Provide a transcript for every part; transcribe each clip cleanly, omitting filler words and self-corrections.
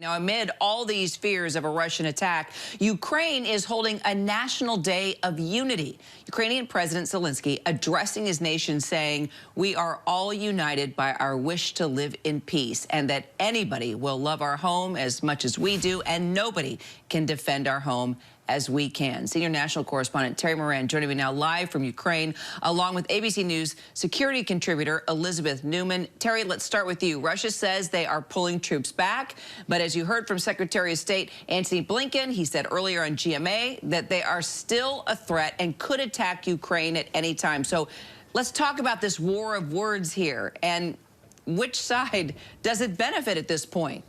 Now, amid all these fears of a Russian attack, Ukraine is holding a national day of unity. Ukrainian President Zelenskyy addressing his nation saying, "We are all united by our wish to live in peace, and that anybody will love our home as much as we do, and nobody can defend our home as we can." Senior national correspondent Terry Moran joining me now live from Ukraine, along with ABC News security contributor Elizabeth Newman. Terry, let's start with you. Russia says they are pulling troops back, but as you heard from Secretary of State Antony Blinken, he said earlier on GMA that they are still a threat and could attack Ukraine at any time. So let's talk about this war of words here, and which side does it benefit at this point?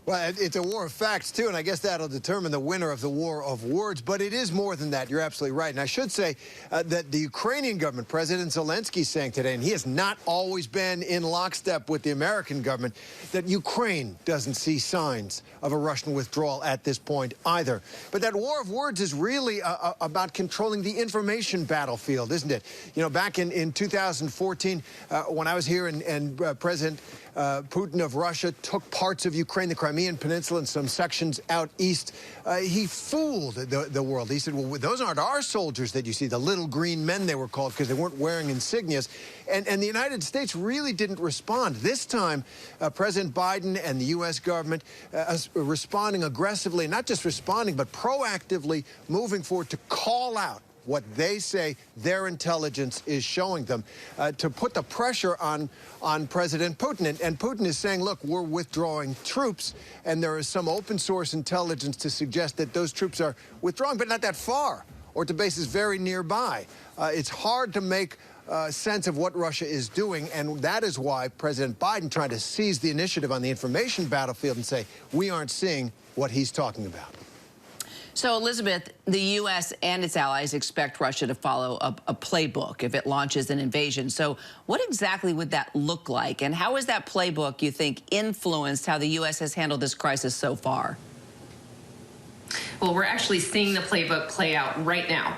Well, it's a war of facts, too, and I guess that'll determine the winner of the war of words. But it is more than that. You're absolutely right. And I should say that the Ukrainian government, President Zelenskyy, is saying today, and he has not always been in lockstep with the American government, that Ukraine doesn't see signs of a Russian withdrawal at this point either. But that war of words is really about controlling the information battlefield, isn't it? You know, back in 2014, when I was here and President Putin of Russia took parts of Ukraine, the Crimean Peninsula, and some sections out east. He fooled the world. He said, well, those aren't our soldiers that you see, the little green men they were called because they weren't wearing insignias. And the United States really didn't respond. This time, President Biden and the U.S. government responding aggressively, not just responding, but proactively moving forward to call out what they say their intelligence is showing them, to put the pressure on President Putin. And Putin is saying, look, we're withdrawing troops, and there is some open source intelligence to suggest that those troops are withdrawing, but not that far, or to bases very nearby. It's hard to make sense of what Russia is doing, and that is why President Biden tried to seize the initiative on the information battlefield and say, we aren't seeing what he's talking about. So, Elizabeth, the U.S. and its allies expect Russia to follow a playbook if it launches an invasion. So what exactly would that look like? And how has that playbook, you think, influenced how the U.S. has handled this crisis so far? Well, we're actually seeing the playbook play out right now.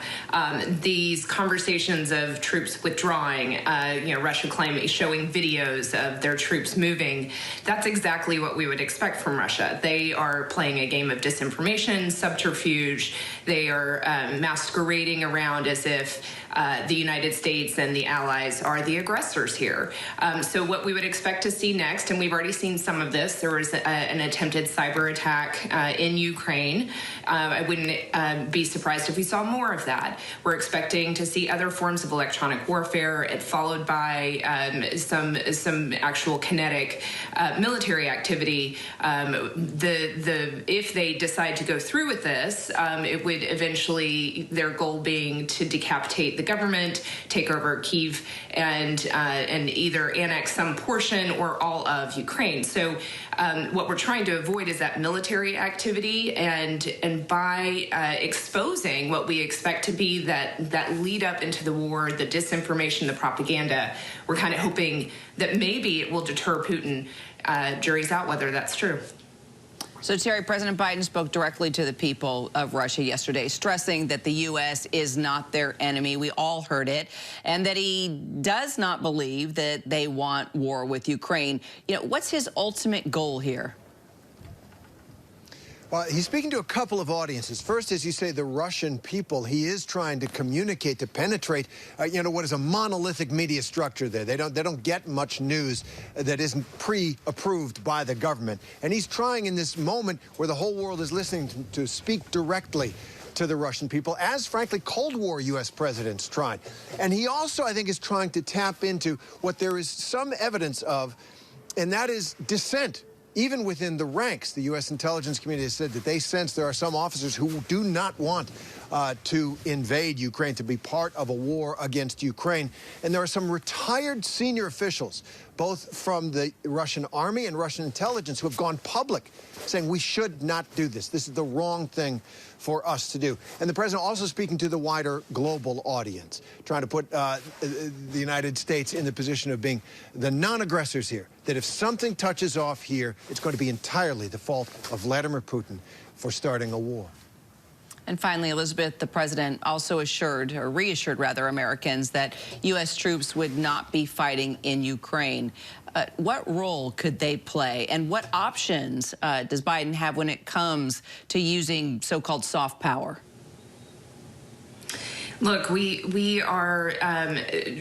These conversations of troops withdrawing, Russia claiming, showing videos of their troops moving, that's exactly what we would expect from Russia. They are playing a game of disinformation, subterfuge. They are masquerading around as if the United States and the allies are the aggressors here. So what we would expect to see next, and we've already seen some of this, there was an attempted cyber attack in Ukraine. I wouldn't be surprised if we saw more of that. We're expecting to see other forms of electronic warfare, followed by some actual kinetic military activity. If they decide to go through with this, it would eventually, their goal being to decapitate the government, take over Kyiv, and either annex some portion or all of Ukraine. So what we're trying to avoid is that military activity, and by exposing what we expect to be that lead up into the war, the disinformation, the propaganda, we're kind of hoping that maybe it will deter Putin. Jury's out whether that's true. So, Terry, President Biden spoke directly to the people of Russia yesterday, stressing that the U.S. is not their enemy. We all heard it, and that he does not believe that they want war with Ukraine. You know, what's his ultimate goal here? Well, he's speaking to a couple of audiences. First, as you say, the Russian people. He is trying to communicate, to penetrate, what is a monolithic media structure there. They don't get much news that isn't pre-approved by the government. And he's trying in this moment where the whole world is listening to speak directly to the Russian people, as, frankly, Cold War U.S. presidents tried. And he also, I think, is trying to tap into what there is some evidence of, and that is dissent. Even within the ranks, the U.S. intelligence community has said that they sense there are some officers who do not want to invade Ukraine, to be part of a war against Ukraine. And there are some retired senior officials, both from the Russian army and Russian intelligence, who have gone public saying we should not do this. This is the wrong thing for us to do. And the president also speaking to the wider global audience, trying to put the United States in the position of being the non-aggressors here, that if something touches off here, it's going to be entirely the fault of Vladimir Putin for starting a war. And finally, Elizabeth, the president also reassured Americans that U.S. troops would not be fighting in Ukraine. What role could they play, and what options does Biden have when it comes to using so-called soft power? Look, we are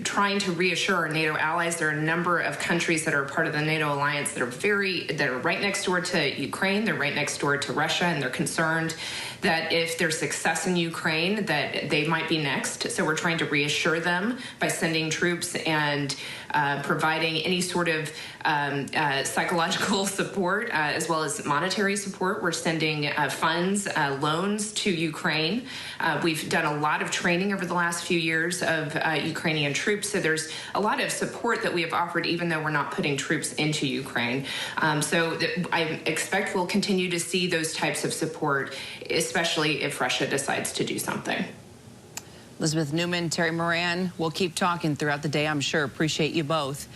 trying to reassure our NATO allies. There are a number of countries that are part of the NATO alliance that are right next door to Ukraine. They're right next door to Russia, and they're concerned that if there's success in Ukraine, that they might be next. So we're trying to reassure them by sending troops and providing any sort of psychological support as well as monetary support. We're sending funds, loans to Ukraine. We've done a lot of training over the last few years of Ukrainian troops. So there's a lot of support that we have offered, even though we're not putting troops into Ukraine. I expect we'll continue to see those types of support, especially if Russia decides to do something. Elizabeth Newman, Terry Moran, we'll keep talking throughout the day, I'm sure. Appreciate you both.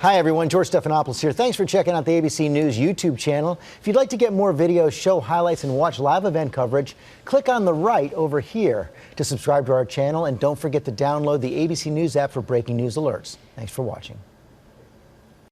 Hi, everyone. George Stephanopoulos here. Thanks for checking out the ABC News YouTube channel. If you'd like to get more videos, show highlights, and watch live event coverage, click on the right over here to subscribe to our channel. And don't forget to download the ABC News app for breaking news alerts. Thanks for watching.